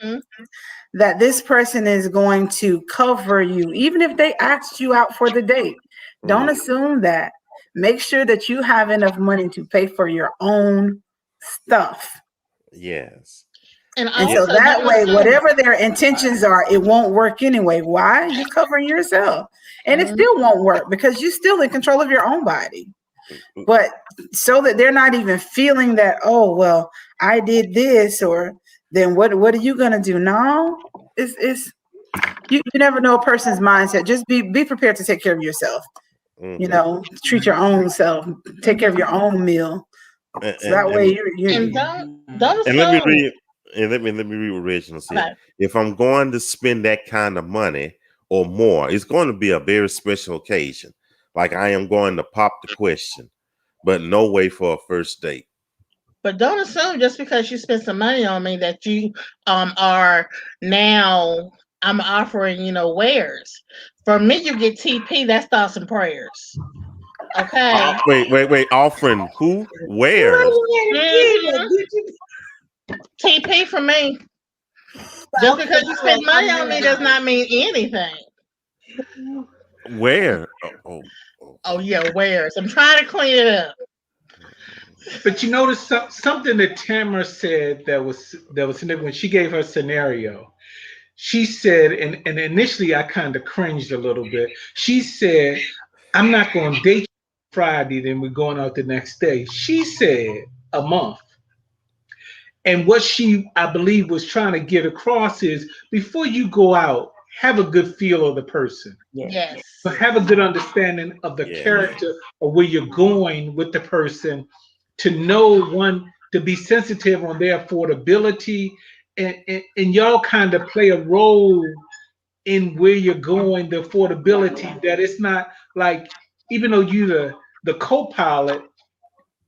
that this person is going to cover you, even if they asked you out for the date. Don't assume that. Make sure that you have enough money to pay for your own stuff.
Yes.
And so that way, whatever their intentions are, it won't work anyway. Why? You're covering yourself. And it still won't work because you're still in control of your own body. But so that they're not even feeling that, oh, well, I did this, or then what are you gonna do? No, it's you never know a person's mindset. Just be prepared to take care of yourself.
Mhm.
You know, treat your own self, take care of your own meal. So that way you're
And don't
and let me
assume.
read and let me read what Reginald said.
Okay.
If I'm going to spend that kind of money or more, it's going to be a very special occasion. Like I am going to pop the question, but no way for a first date.
But don't assume just because you spend some money on me that you are now I'm offering, wares. For me, you get TP, that's thoughts and prayers. Okay.
Wait. Offering who? Where?
TP for me. Just because you spend money on me does not mean anything.
Where?
Oh yeah, wares. I'm trying to clean it up.
But you notice something that Tamara said that was when she gave her scenario. She said, and initially I kind of cringed a little bit. She said, "I'm not going to date you Friday, then we're going out the next day." She said a month. And what she, I believe, was trying to get across is before you go out, have a good feel of the person.
Yes.
So have a good understanding of the character of where you're going with the person, to know one, to be sensitive on their affordability, and y'all kind of play a role in where you're going, the affordability, that it's not like, even though you're the co-pilot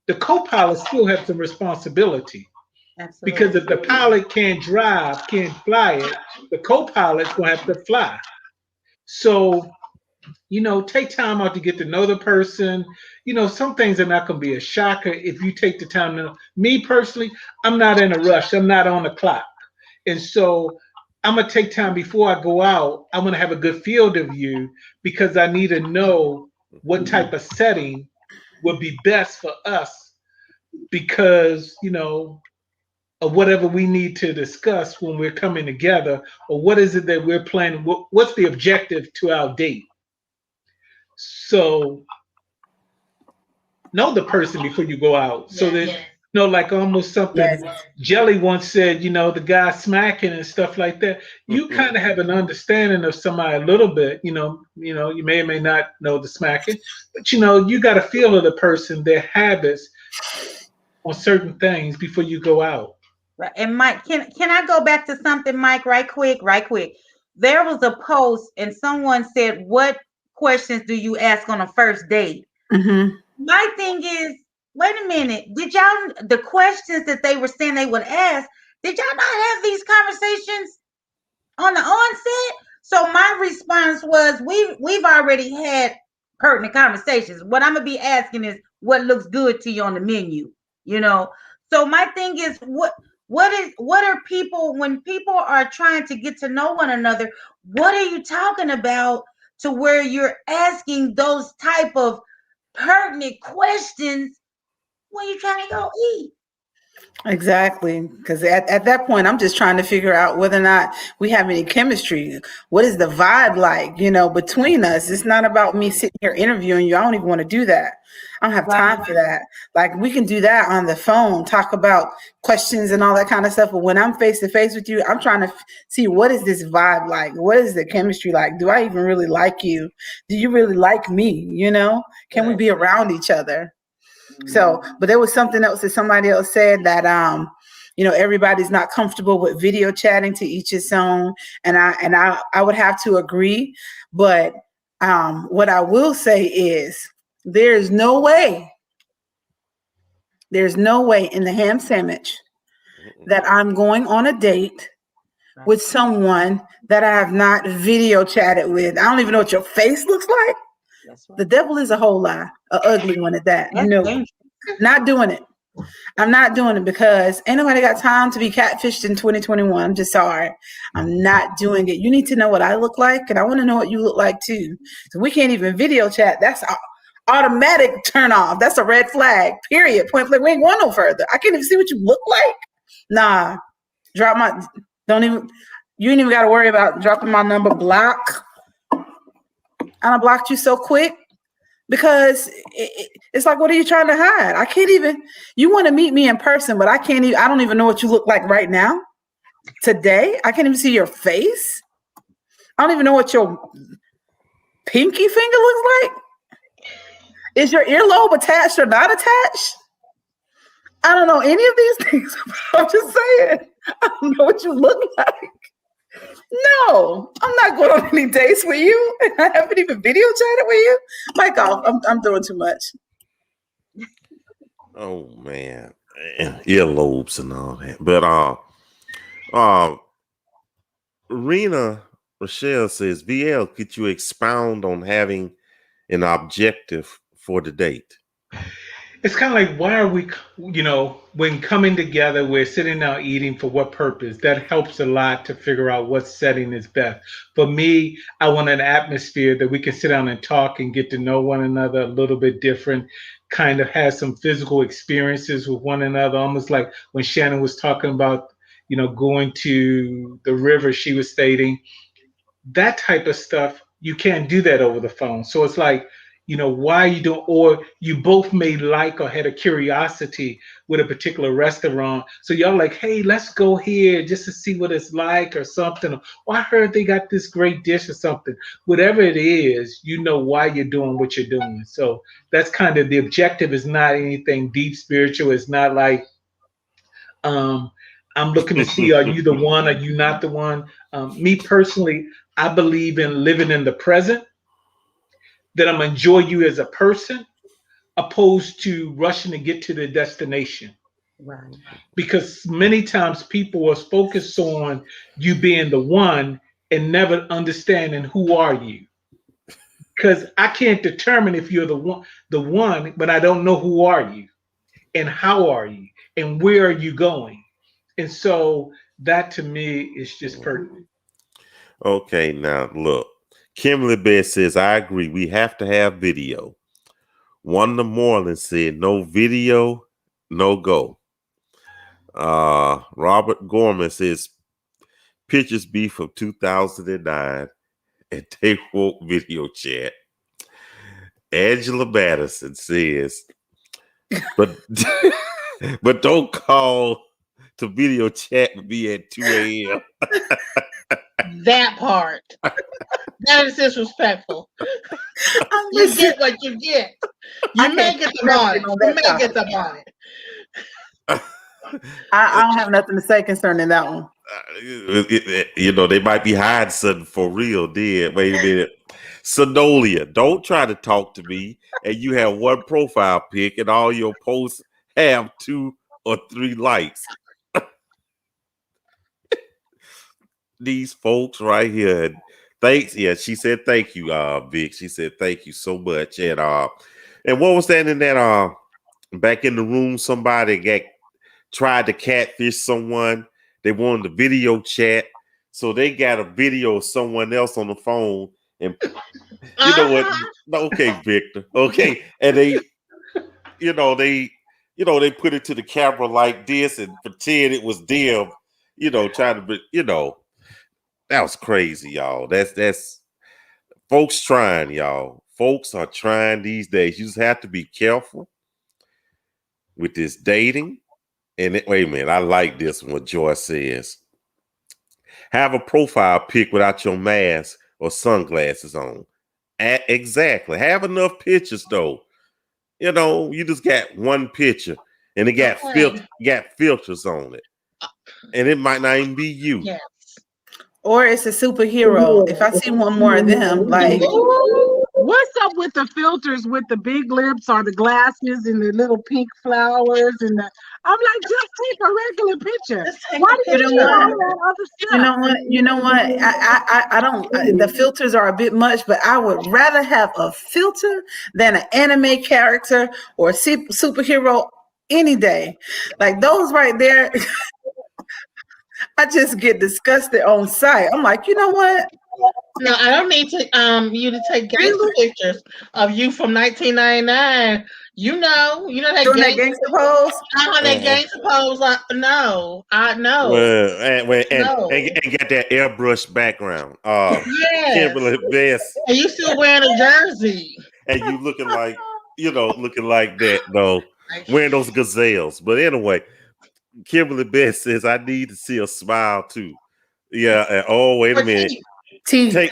still has some responsibility.
Absolutely.
Because if the pilot can't drive, can't fly it, the co-pilot's gonna have to fly. So, take time out to get to know the person. Some things are not gonna be a shocker if you take the time to. Me personally, I'm not in a rush. I'm not on the clock, and so I'm gonna take time before I go out. I'm gonna have a good field of you because I need to know what type of setting would be best for us, because of whatever we need to discuss when we're coming together, or what is it that we're planning, what's the objective to our date. So know the person before you go out, so that like almost something Jelly once said, the guy smacking and stuff like that, you kind of have an understanding of somebody a little bit. You may or may not know the smacking, but you got a feel of the person, their habits on certain things before you go out.
Right. And Mike, can I go back to something, Mike, right quick? There was a post and someone said, "What questions do you ask on a first date?"
Mm-hmm.
My thing is, wait a minute, the questions that they were saying they would ask, did y'all not have these conversations on the onset? So my response was, we've already had pertinent conversations. What I'm gonna be asking is, what looks good to you on the menu? So my thing is, what are people, when people are trying to get to know one another, what are you talking about to where you're asking those type of pertinent questions when you're trying to go eat?
Exactly, because at that point, I'm just trying to figure out whether or not we have any chemistry. What is the vibe like, between us? It's not about me sitting here interviewing you. I don't even want to do that. I don't have time for that. Like, we can do that on the phone, talk about questions and all that kind of stuff. But when I'm face to face with you, I'm trying to see, what is this vibe like? What is the chemistry like? Do I even really like you? Do you really like me? Can we be around each other? So, but there was something else that somebody else said, that everybody's not comfortable with video chatting, to each his own, and I would have to agree. But what I will say is, there's no way in the ham sandwich that I'm going on a date with someone that I have not video chatted with. I don't even know what your face looks like. The devil is a whole lie, an ugly one at that. Not doing it. I'm not doing it, because ain't nobody got time to be catfished in 2021. I'm just sorry. I'm not doing it. You need to know what I look like, and I want to know what you look like too. So we can't even video chat. That's automatic turn off. That's a red flag, period. Point blank. We ain't going no further. I can't even see what you look like. Nah, you ain't even got to worry about dropping my number. Block. I blocked you so quick, because it's like, what are you trying to hide? I can't even, you want to meet me in person, but I don't even know what you look like right now. Today, I can't even see your face. I don't even know what your pinky finger looks like. Is your earlobe attached or not attached? I don't know any of these things. I'm just saying. I don't know what you look like. No, I'm not going on any dates with you. I haven't even video chatted with you. Mike off. I'm doing too much.
Oh man, earlobes and all that. But Rena Rochelle says, VL, could you expound on having an objective for the date?
It's kind of like, why are we, when coming together, we're sitting down eating for what purpose? That helps a lot to figure out what setting is best. For me, I want an atmosphere that we can sit down and talk and get to know one another a little bit different, kind of have some physical experiences with one another, almost like when Shannon was talking about, going to the river, she was stating, that type of stuff, you can't do that over the phone. So it's like, why you don't, or you both may like or had a curiosity with a particular restaurant. So y'all like, hey, let's go here just to see what it's like or something. Or I heard they got this great dish or something. Whatever it is, why you're doing what you're doing. So that's kind of the objective. Is not anything deep spiritual. It's not like, I'm looking to see, are you the one? Are you not the one? Me personally, I believe in living in the present, that I'm enjoy you as a person, opposed to rushing to get to the destination.
Right.
Because many times people are focused on you being the one and never understanding who are you. Because I can't determine if you're the one, but I don't know who are you and how are you and where are you going. And so that to me is just pertinent.
Okay, now look. Kimberly Beth says, I agree. We have to have video. Wanda Moreland said, no video, no go. Robert Gorman says, pictures be from 2009 and they won't video chat. Angela Madison says, but but don't call to video chat with me at 2 a.m.
That part. That is disrespectful. You get what you get. You may get the bonnet. You may get the bonnet.
I don't have nothing to say concerning that one.
They might be hiding something for real. Wait a minute. Sonolia, don't try to talk to me and you have one profile pic and all your posts have 2 or 3 likes. These folks right here. Thanks. Yeah, she said thank you, Vic. She said thank you so much. And what was that in that back in the room? Somebody tried to catfish someone. They wanted the video chat, so they got a video of someone else on the phone. And you know what? Okay, Victor. Okay, and they put it to the camera like this and pretend it was them. Trying to be. That was crazy, y'all. That's folks trying, y'all. Folks are trying these days. You just have to be careful with this dating. And wait a minute, I like this one, what Joyce says. Have a profile pic without your mask or sunglasses on. Exactly. Have enough pictures, though. You just got one picture, and it got filters on it. And it might not even be you.
Yes.
Or it's a superhero. If I see one more of them, like,
what's up with the filters with the big lips or the glasses and the little pink flowers and I'm like, just take a regular picture. Why do you do all that other stuff?
You know what? I don't. The filters are a bit much, but I would rather have a filter than an anime character or a superhero any day. Like those right there. I just get disgusted on sight. I'm like, you know what?
No, I don't need to you to take gangster pictures of you from 1999. You know that
gangster pose.
That gangster pose. No, I know.
Well, and get that airbrush background.
Yes.
Kimberly Best.
And you still wearing a jersey.
And you looking like that though, wearing those gazelles. But anyway, Kimberly Beth says, I need to see a smile too. Yeah. And, oh, wait a minute.
Teeth.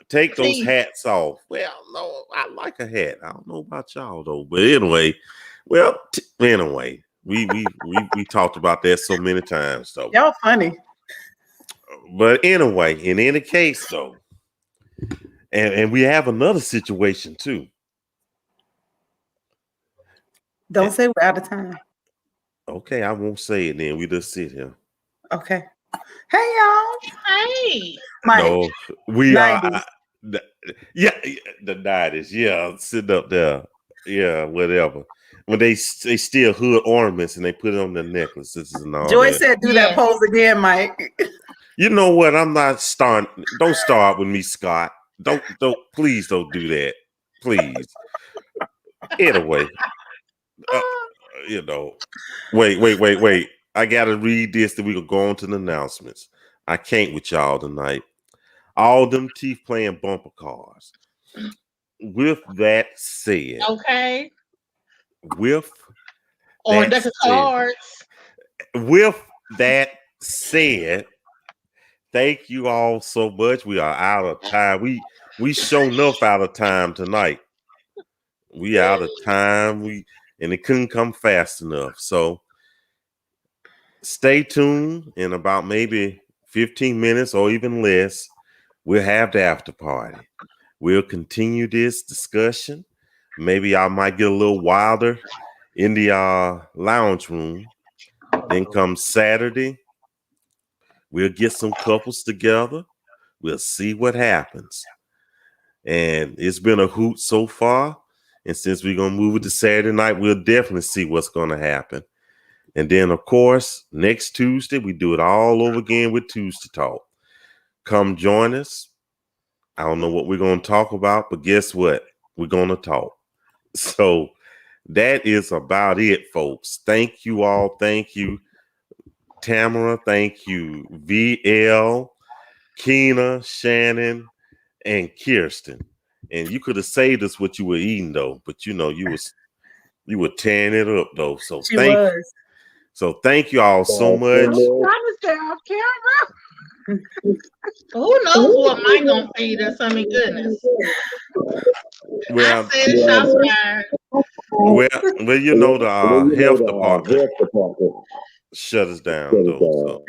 Take those hats off. Well, no, I like a hat. I don't know about y'all though. But anyway, well, anyway, we talked about that so many times though.
Y'all funny.
But anyway, in any case though, and we have another situation too.
Don't say we're out of time.
Okay, I won't say it then. We just sit here.
Okay. Hey, y'all.
Hey.
Mike.
No, we
90s.
are. Yeah, the 90s. Yeah, sitting up there. Yeah, whatever. When they steal hood ornaments and they put it on their necklaces and all
Joy
that.
said, do that pose again, Mike.
You know what? I'm not starting. Don't start with me, Scott. Don't. Please don't do that. Please. Anyway. You know, wait. I gotta read this, then we can go on to the announcements. I can't with y'all tonight. All them teeth playing bumper cars. With that said,
okay.
With
Or deck of cards.
With that said, thank you all so much. We are out of time. We show enough out of time tonight. We out of time. And it couldn't come fast enough. So stay tuned. In about maybe 15 minutes or even less, we'll have the after party. We'll continue this discussion. Maybe I might get a little wilder in the lounge room. Then come Saturday, we'll get some couples together. We'll see what happens. And it's been a hoot so far. And since we're going to move it to Saturday night, we'll definitely see what's going to happen. And then, of course, next Tuesday, we do it all over again with Tuesday Talk. Come join us. I don't know what we're going to talk about, but guess what? We're going to talk. So that is about it, folks. Thank you all. Thank you, Tamara. Thank you, VL, Keena, Shannon, and Kirsten. And you could have saved us what you were eating though, but you know you were tearing it up though. So thank you all so much.
Promise that off camera.
Who knows what Mike gonna feed us? I mean, goodness.
Well,
I said shots fired.
Well, you know the health department shut us down though. So.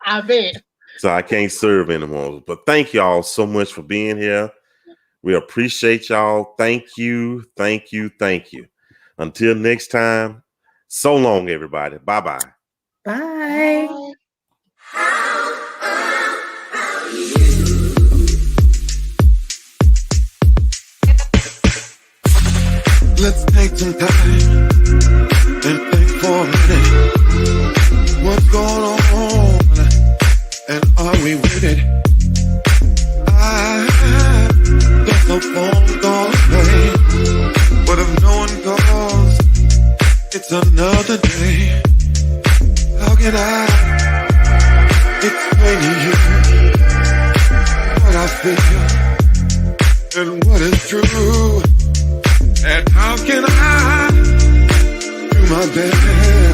I bet.
So I can't serve anymore. But thank you all so much for being here. We appreciate y'all. Thank you. Until next time, so long, everybody. Bye-bye.
Bye.
Let's take some time and think for a minute. What's going on? And are we with it? Just a phone call away. But if no one calls, it's another day. How can I explain to you what I feel and what is true? And how can I do my best